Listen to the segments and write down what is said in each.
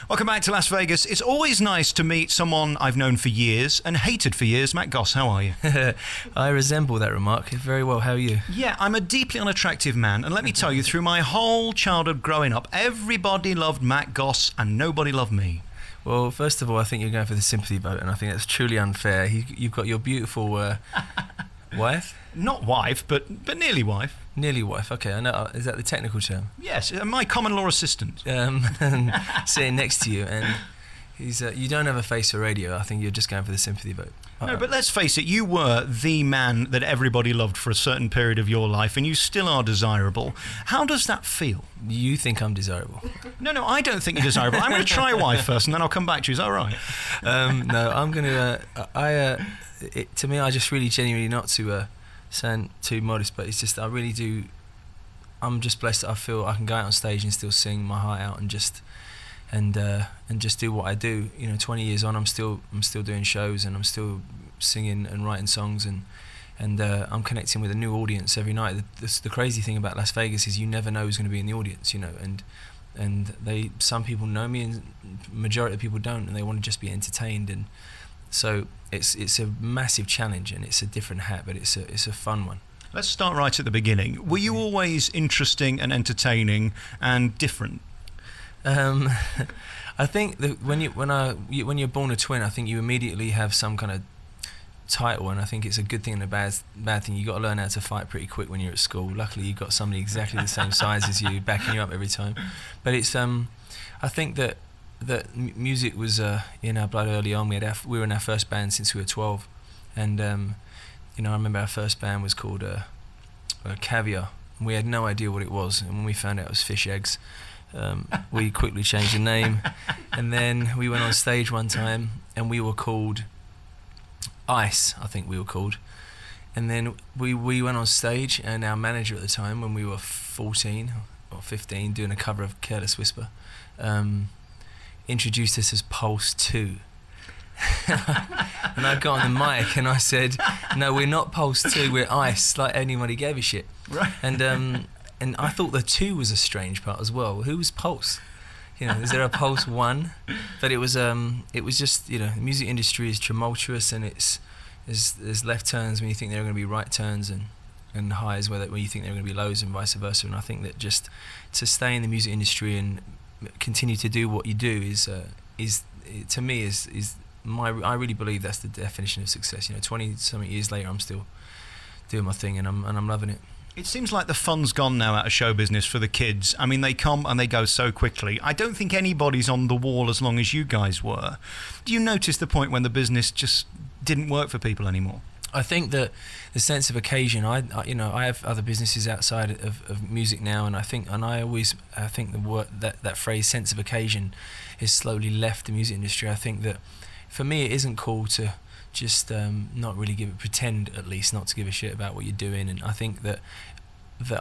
Welcome back to Las Vegas. It's always nice to meet someone I've known for years and hated for years. Matt Goss, how are you? I resemble that remark very well. How are you? Yeah, I'm a deeply unattractive man, and let me tell you, through my whole childhood growing up, everybody loved Matt Goss and nobody loved me. Well, first of all, I think you're going for the sympathy vote, and I think that's truly unfair. You've got your beautiful wife? Not wife, but nearly wife. Nearly wife, okay. I know. Is that the technical term? Yes, my common law assistant. And sitting next to you, and he's. You don't have a face for radio. I think you're just going for the sympathy vote. No, but let's face it, you were the man that everybody loved for a certain period of your life, and you still are desirable. How does that feel? You think I'm desirable? No, I don't think you're desirable. I'm going to try wife first, and then I'll come back to you. Is that all right? No, I'm going to... to me, I just really genuinely, not to sound too modest, but it's just, I really do... I'm just blessed that I feel I can go out on stage and still sing my heart out and just do what I do. 20 years on, I'm still doing shows, and I'm still singing and writing songs, and I'm connecting with a new audience every night. The crazy thing about Las Vegas is you never know who's going to be in the audience, and some people know me, and majority of people don't, and they want to just be entertained. And so it's a massive challenge, and it's a different hat, but it's a fun one. Let's start right at the beginning. Were you always interesting and entertaining and different? I think that when you're born a twin, I think you immediately have some kind of title, and I think it's a good thing and a bad thing. You got to learn how to fight pretty quick when you're at school. Luckily, you got somebody exactly the same size as you backing you up every time. But it's I think that music was in our blood early on. We were in our first band since we were 12, and I remember our first band was called Caviar. And we had no idea what it was, and when we found out it was fish eggs, we quickly changed the name. And then we went on stage one time, and we were called Ice, I think we were called. And then we went on stage, and our manager at the time, when we were 14 or 15, doing a cover of Careless Whisper, introduced us as Pulse 2. And I got on the mic and I said, no, we're not Pulse 2, we're Ice, like anybody gave a shit. Right. And I thought the 2 was a strange part as well. Who was Pulse? Is there a Pulse 1? But it was just, the music industry is tumultuous, and there's left turns when you think there are going to be right turns, and highs when you think there are going to be lows, and vice versa. And I think that just to stay in the music industry and continue to do what you do is to me is I really believe that's the definition of success. 20-something years later, I'm still doing my thing, and I'm loving it. It seems like the fun's gone now out of show business for the kids. I mean, they come and they go so quickly. I don't think anybody's on the wall as long as you guys were. Do you notice the point when the business just didn't work for people anymore? I think that the sense of occasion. I have other businesses outside of music now, and I think the word that phrase "sense of occasion" is slowly left the music industry. I think that for me, it isn't cool to just not really pretend, at least not to give a shit about what you're doing. And I think that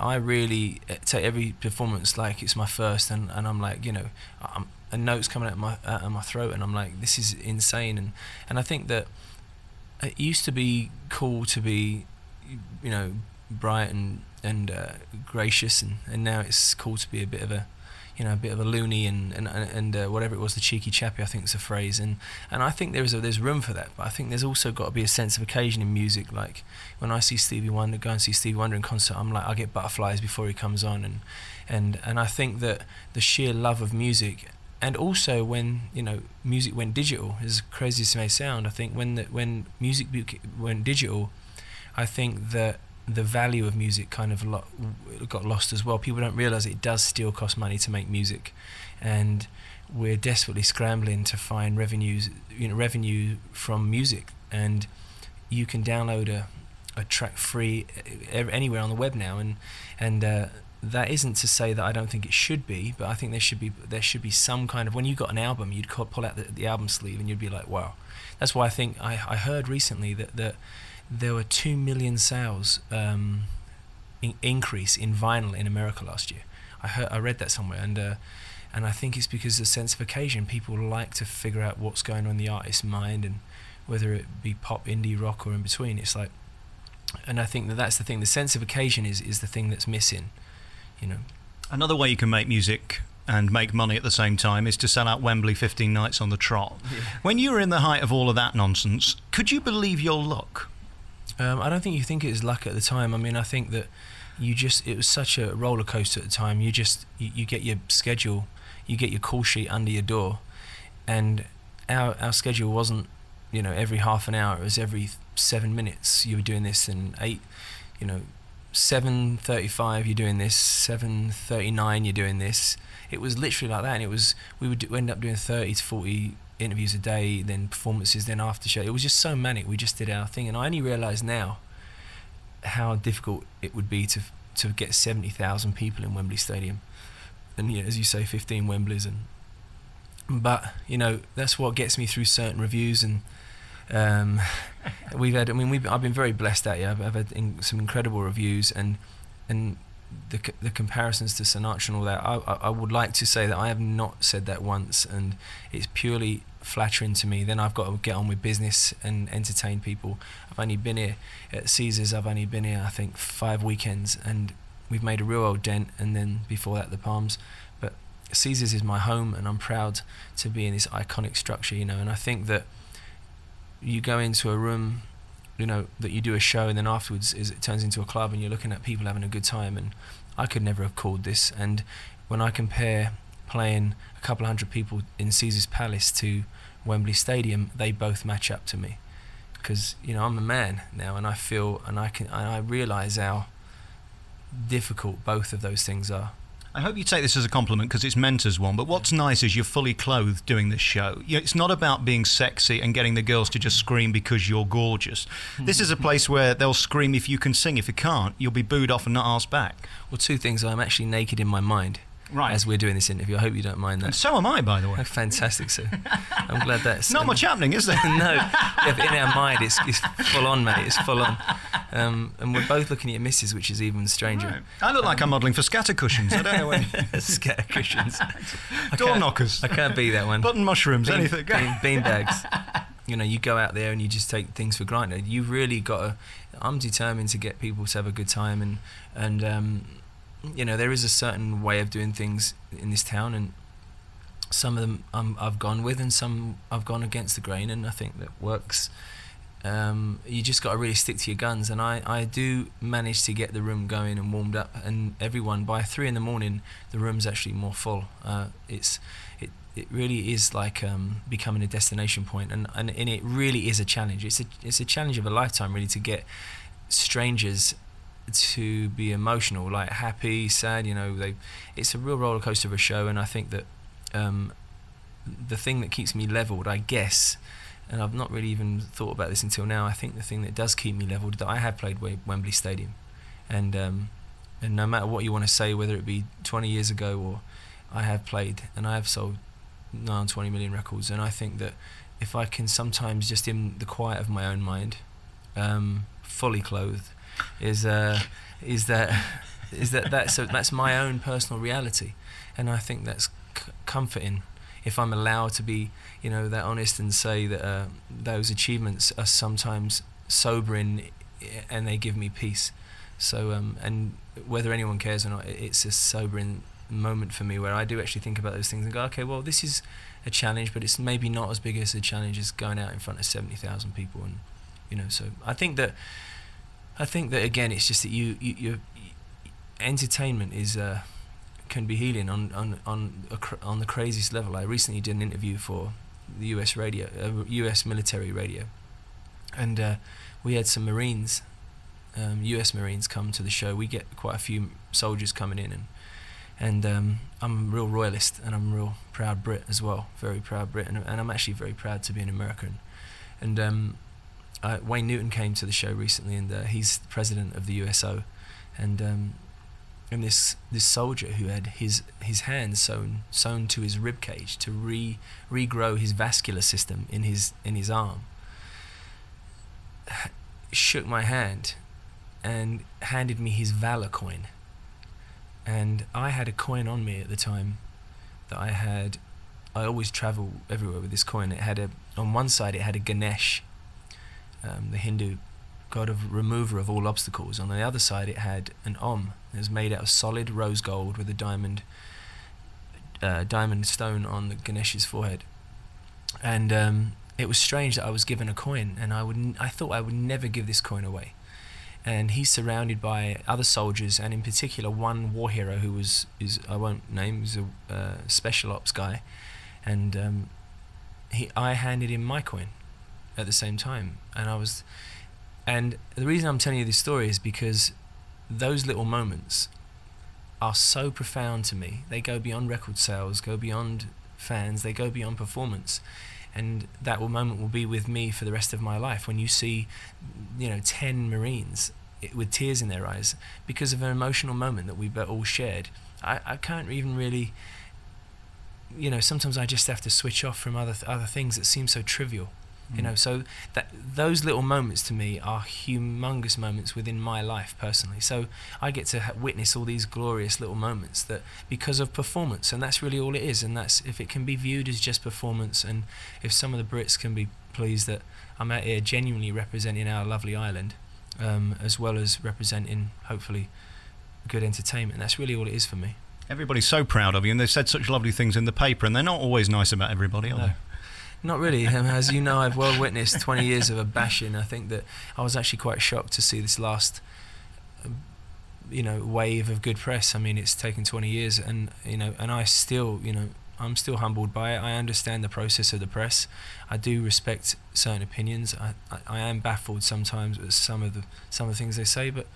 I really take every performance like it's my first, and I'm like, a note's coming out of my throat, and I'm like, this is insane. And I think that it used to be cool to be, bright and gracious, and now it's cool to be a bit of a loony and whatever it was, the cheeky chappy, I think is a phrase, and I think there's room for that, but I think there's also got to be a sense of occasion in music. Like when I see Stevie Wonder, go and see Stevie Wonder in concert, I'm like, I get butterflies before he comes on, and I think that the sheer love of music, and also when music went digital, as crazy as it may sound, I think when music went digital, I think that the value of music kind of got lost as well. People don't realise it does still cost money to make music, and we're desperately scrambling to find revenue from music. And you can download a track free anywhere on the web now, and that isn't to say that I don't think it should be, but I think there should be some kind of, when you got an album, you'd pull out the album sleeve and you'd be like, wow. That's why I think I heard recently that there were 2 million sales increase in vinyl in America last year. I read that somewhere, and I think it's because of the sense of occasion. People like to figure out what's going on in the artist's mind, and whether it be pop, indie, rock, or in between. It's like, and I think that's the thing. The sense of occasion is the thing that's missing. Another way you can make music and make money at the same time is to sell out Wembley 15 nights on the trot. Yeah. When you were in the height of all of that nonsense, could you believe your luck? I don't think you think it was luck at the time. I mean, I think that it was such a roller coaster at the time. You get your schedule, you get your call sheet under your door, and our schedule wasn't, every half an hour. It was every 7 minutes you were doing this, and 7:35 you're doing this, 7:39 you're doing this. It was literally like that, and we would end up doing 30 to 40 interviews a day, then performances, then after show. It was just so manic. We just did our thing, and I only realise now how difficult it would be to get 70,000 people in Wembley Stadium, and as you say, 15 Wembleys, but that's what gets me through certain reviews, and I've been very blessed at it. I've had some incredible reviews, and the comparisons to Sinatra and all that. I would like to say that I have not said that once, and it's purely flattering to me. Then I've got to get on with business and entertain people. I've only been here at Caesars. I've only been here, I think, 5 weekends, and we've made a real old dent. And then before that, the Palms. But Caesars is my home, and I'm proud to be in this iconic structure. And I think that you go into a room, that you do a show, and then afterwards it turns into a club, and you're looking at people having a good time, and I could never have called this. And when I compare playing a couple hundred people in Caesars Palace to Wembley Stadium, they both match up to me, because I'm a man now, and I feel, and I realise how difficult both of those things are. I hope you take this as a compliment, because it's meant as one, but what's nice is you're fully clothed doing this show. It's not about being sexy and getting the girls to just scream because you're gorgeous. This is a place where they'll scream if you can sing. If you can't, you'll be booed off and not asked back. Well, 2 things. I'm actually naked in my mind. Right. As we're doing this interview. I hope you don't mind that. And so am I, by the way. Oh, fantastic, sir. I'm glad that's... Not much happening, is there? No. Yeah, but in our mind, it's full on, mate. It's full on. And we're both looking at your missus, which is even stranger. Right. I look like I'm modelling for scatter cushions. I don't know when... Scatter cushions. Door knockers. I can't be that one. Button mushrooms, anything. Bean bags. You go out there and you just take things for granted. You've really got to... I'm determined to get people to have a good time, and there is a certain way of doing things in this town, and some of them I've gone with, and some I've gone against the grain, and I think that works. You just got to really stick to your guns, and I do manage to get the room going and warmed up, and everyone, by 3 in the morning, the room's actually more full. It really is like becoming a destination point, and it really is a challenge. It's a challenge of a lifetime, really, to get strangers to be emotional, like happy, sad. It's a real roller coaster of a show, and I think that the thing that keeps me leveled, I guess, and I've not really even thought about this until now, I think the thing that does keep me leveled, that I have played Wembley Stadium, and no matter what you want to say, whether it be 20 years ago or I have played, and I have sold 20 million records, and I think that if I can sometimes, just in the quiet of my own mind, fully clothed, that's my own personal reality, and I think that's comforting if I'm allowed to be that honest and say that those achievements are sometimes sobering, and they give me peace. So and whether anyone cares or not, it's a sobering moment for me where I do actually think about those things and go, okay, well, this is a challenge, but it's maybe not as big as a challenge as going out in front of 70,000 people, and so I think that again, it's just that you entertainment is can be healing on the craziest level. I recently did an interview for the US military radio, and we had some Marines, US Marines, come to the show. We get quite a few soldiers coming in, and I'm a real royalist, and I'm a real proud Brit as well, very proud Brit, and I'm actually very proud to be an American. And Wayne Newton came to the show recently, and he's the president of the USO, and this soldier who had his hand sewn to his rib cage to regrow his vascular system in his arm, shook my hand and handed me his Valor coin. And I had a coin on me at the time that I always travel everywhere with this coin. It had on one side it had a Ganesh, the Hindu god of remover of all obstacles. On the other side it had an Om. It was made out of solid rose gold with a diamond diamond stone on the Ganesh's forehead, and it was strange that I was given a coin, and I thought I would never give this coin away. And he's surrounded by other soldiers, and in particular one war hero who I won't name, was a special ops guy, and I handed him my coin at the same time, and the reason I'm telling you this story is because those little moments are so profound to me. They go beyond record sales, go beyond fans, they go beyond performance. And that moment will be with me for the rest of my life. When you see, 10 Marines with tears in their eyes because of an emotional moment that we all shared, I can't even really, sometimes I just have to switch off from other things that seem so trivial. So those little moments to me are humongous moments within my life personally. So I get to witness all these glorious little moments that because of performance, and that's really all it is. And that's, if it can be viewed as just performance, and if some of the Brits can be pleased that I'm out here genuinely representing our lovely island, as well as representing hopefully good entertainment, that's really all it is for me. Everybody's so proud of you, and they've said such lovely things in the paper, and they're not always nice about everybody, are they? Not really. As you know, I've well witnessed 20 years of a bashing. I think that I was actually quite shocked to see this last, wave of good press. I mean, it's taken 20 years, and I still, I'm still humbled by it. I understand the process of the press. I do respect certain opinions. I am baffled sometimes with some of the things they say, but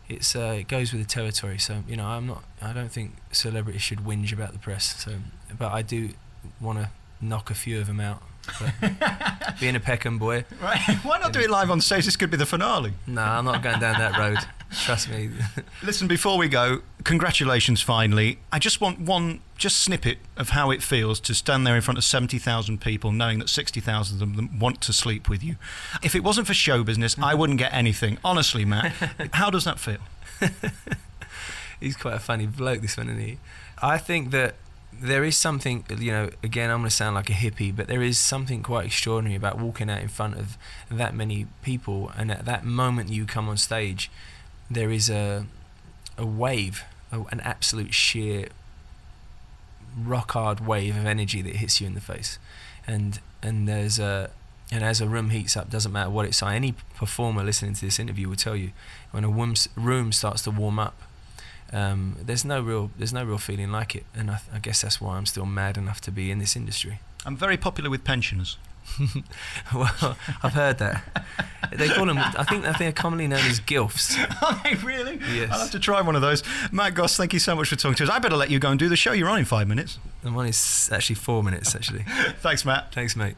it goes with the territory. So I don't think celebrities should whinge about the press. So, but I do want to knock a few of them out. But being a Peckham boy, right? Why not do it live on stage? This could be the finale. No, I'm not going down that road. Trust me. Listen, before we go, congratulations finally. I just want one snippet of how it feels to stand there in front of 70,000 people knowing that 60,000 of them want to sleep with you. If it wasn't for show business, I wouldn't get anything. Honestly, Matt, how does that feel? He's quite a funny bloke, this one, isn't he? I think that there is something, again, I'm going to sound like a hippie, but there is something quite extraordinary about walking out in front of that many people, and at that moment you come on stage, there is a wave, an absolute sheer rock hard wave of energy that hits you in the face, and as a room heats up, doesn't matter what it's like. Any performer listening to this interview will tell you, when a room starts to warm up, there's no real feeling like it, and I guess that's why I'm still mad enough to be in this industry. I'm very popular with pensioners. Well, I've heard that. They call them, I think they're commonly known as gilfs. Are they really? Yes. I'll have to try one of those. Matt Goss, thank you so much for talking to us. I better let you go and do the show. You're on in 5 minutes. The one is actually 4 minutes, actually. Thanks, Matt. Thanks, mate.